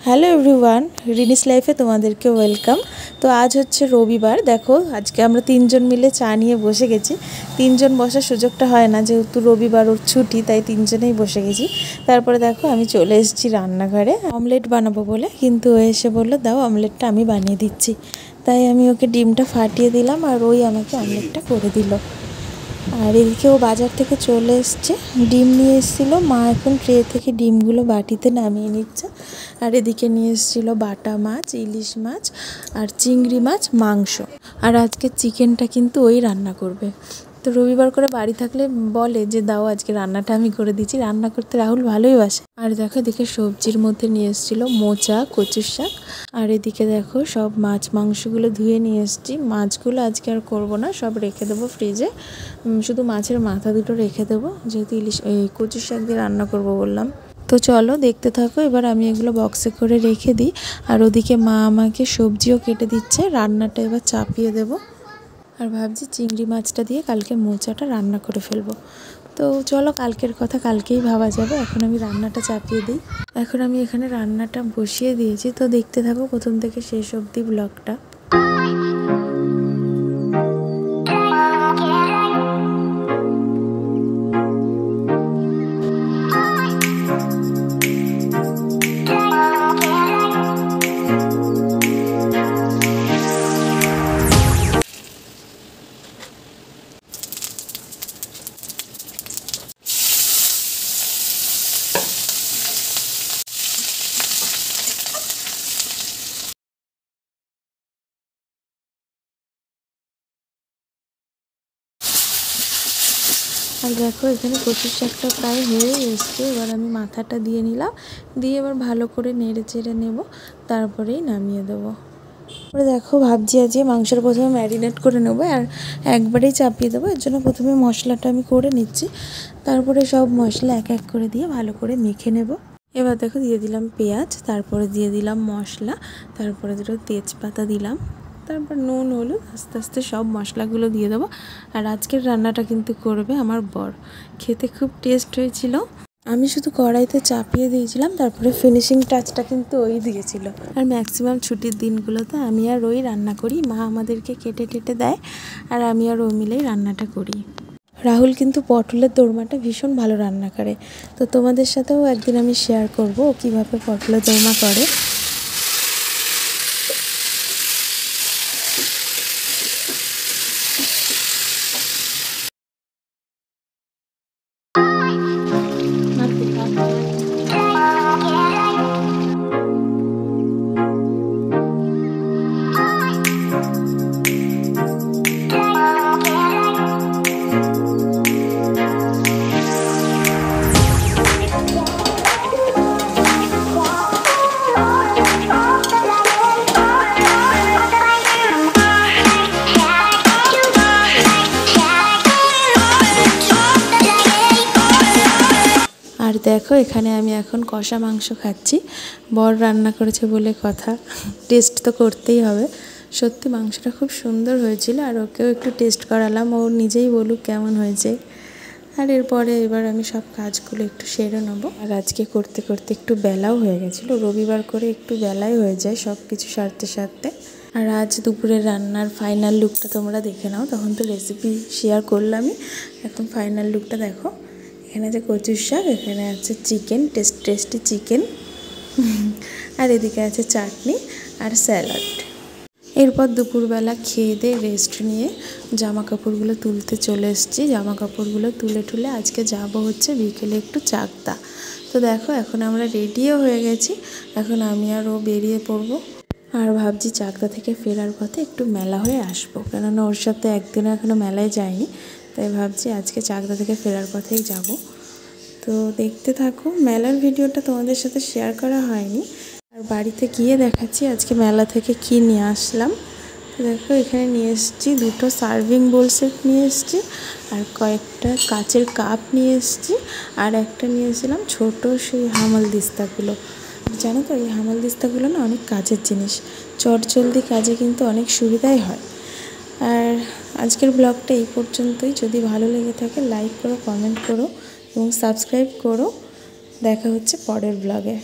Hello everyone, Rini's লাইফে তোমাদেরকে welcome. তো আজ হচ্ছে রবিবার। দেখো আজকে আমরা তিনজন মিলে চা নিয়ে বসে গেছি। তিনজন বসার সুযোগটা হয় না, যেহেতু রবিবার ওর ছুটি, তাই তিনজনেই বসে গেছি। তারপরে দেখো আমি চলে এসেছি রান্নাঘরে অমলেট বানাবো বলে, কিন্তু ও এসে বললো দাও অমলেটটা আমি বানিয়ে দিচ্ছি। তাই আমি ওকে ডিমটা ফাটিয়ে দিলাম আর ওই আমাকে অমলেটটা করে দিল। আর এদিকে ও বাজার থেকে চলে এসছে, ডিম নিয়ে এসেছিলো। মা এখন ট্রে থেকে ডিমগুলো বাটিতে নামিয়ে নিচ্ছে। আর এদিকে নিয়ে এসেছিলো বাটা মাছ, ইলিশ মাছ আর চিংড়ি মাছ, মাংস। আর আজকে চিকেনটা কিন্তু ওই রান্না করবে। তো রবিবার করে বাড়ি থাকলে বলে যে দাও আজকে রান্নাটা আমি করে দিচ্ছি। রান্না করতে রাহুল ভালোই বাসে। আর দেখো এদিকে সবজির মধ্যে নিয়ে এসেছিলো মোচা, কচুর শাক। আর এদিকে দেখো সব মাছ মাংসগুলো ধুয়ে নিয়ে এসেছি। মাছগুলো আজকে আর করবো না, সব রেখে দেবো ফ্রিজে। শুধু মাছের মাথা দুটো রেখে দেবো, যেহেতু কচুর শাক দিয়ে রান্না করবো বললাম। তো চলো দেখতে থাকো। এবার আমি এগুলো বক্সে করে রেখে দিই। আর ওদিকে মা আমাকে সবজিও কেটে দিচ্ছে, রান্নাটা এবার চাপিয়ে দেবো। আর ভাবছি চিংড়ি মাছটা দিয়ে কালকে মোচাটা রান্না করে ফেলবো। তো চলো কালকের কথা কালকেই ভাবা যাবে, এখন আমি রান্নাটা চাপিয়ে দিই। এখন আমি এখানে রান্নাটা বসিয়ে দিয়েছি, তো দেখতে থাকো প্রথম থেকে শেষ অবধি ব্লগটা। আর দেখো এখানে কচুর শাকটা প্রায় হয়ে এসছে। এবার আমি মাথাটা দিয়ে নিলাম, দিয়ে এবার ভালো করে নেড়ে চেড়ে নেব, তারপরেই নামিয়ে দেবো। তারপরে দেখো ভাবছি আজকে মাংসের প্রথমে ম্যারিনেট করে নেবো আর একবারেই চাপিয়ে দেবো। এর জন্য প্রথমে মশলাটা আমি করে নিচ্ছি, তারপরে সব মশলা এক এক করে দিয়ে ভালো করে মেখে নেব। এবার দেখো দিয়ে দিলাম পেঁয়াজ, তারপরে দিয়ে দিলাম মশলা, তারপরে দুটো তেজপাতা দিলাম, তারপর নুন হলুদ আস্তে আস্তে সব মশলাগুলো দিয়ে দেবো। আর আজকের রান্নাটা কিন্তু করবে আমার বর। খেতে খুব টেস্ট হয়েছিল। আমি শুধু কড়াইতে চাপিয়ে দিয়েছিলাম, তারপরে ফিনিশিং টাচটা কিন্তু ওই দিয়েছিল। আর ম্যাক্সিমাম ছুটির দিনগুলোতে আমি আর ওই রান্না করি, মা আমাদেরকে কেটে টেটে দেয় আর আমি আর ও মিলেই রান্নাটা করি। রাহুল কিন্তু পটলের দোরমাটা ভীষণ ভালো রান্না করে। তো তোমাদের সাথেও একদিন আমি শেয়ার করব ও কীভাবে পটলের দোরমা করে। আর দেখো এখানে আমি এখন কষা মাংস খাচ্ছি। বর রান্না করেছে বলে কথা, টেস্ট তো করতেই হবে। সত্যি মাংসটা খুব সুন্দর হয়েছিল, আর ওকেও একটু টেস্ট করালাম, ও নিজেই বলুক কেমন হয়েছে। আর এরপরে এবার আমি সব কাজগুলো একটু সেরে নেবো। আর আজকে করতে করতে একটু বেলাও হয়ে গেছিলো, রবিবার করে একটু বেলাই হয়ে যায় সব কিছু সারতে সারতে। আর আজ দুপুরের রান্নার ফাইনাল লুকটা তোমরা দেখে নাও, তখন তো রেসিপি শেয়ার করলামই, এখন ফাইনাল লুকটা দেখো। এখানে আছে কচুর শাক, এখানে আছে চিকেন, টেস্টি চিকেন, আর এদিকে আছে চাটনি আর স্যালাড। এরপর দুপুরবেলা খেয়ে দিয়ে রেস্ট নিয়ে জামা কাপড়গুলো তুলতে চলে এসেছি। জামা কাপড়গুলো তুলে টুলে আজকে যাব হচ্ছে বিকেলে একটু চাকদা। তো দেখো এখন আমরা রেডিও হয়ে গেছি, এখন আমি আর ও বেরিয়ে পড়বো। আর ভাবছি চাকদা থেকে ফেরার পথে একটু মেলা হয়ে আসবো, কেননা ওর সাথে একদিনও এখনও মেলায় যায়নি, তাই ভাবছি আজকে চাকদা থেকে ফেরার পথেই যাব। তো দেখতে থাকো, মেলার ভিডিওটা তোমাদের সাথে শেয়ার করা হয়নি। আর বাড়িতে গিয়ে দেখাচ্ছি আজকে মেলা থেকে কি নিয়ে আসলাম। দেখো এখানে নিয়ে এসেছি দুটো সার্ভিং বোল সেট নিয়ে এসেছি, আর কয়েকটা কাচের কাপ নিয়ে এসেছি, আর একটা নিয়ে এসেছিলাম ছোটো সেই হামাল দিস্তাগুলো। জানো তো এই হামাল দিস্তাগুলো না অনেক কাজের জিনিস, চটজলদি কাজে কিন্তু অনেক সুবিধাই হয়। আর আজকের ব্লগটা এই পর্যন্তই। যদি ভালো লেগে থাকে লাইক করো, কমেন্ট করো এবং সাবস্ক্রাইব করো। দেখা হচ্ছে পরের ব্লগে।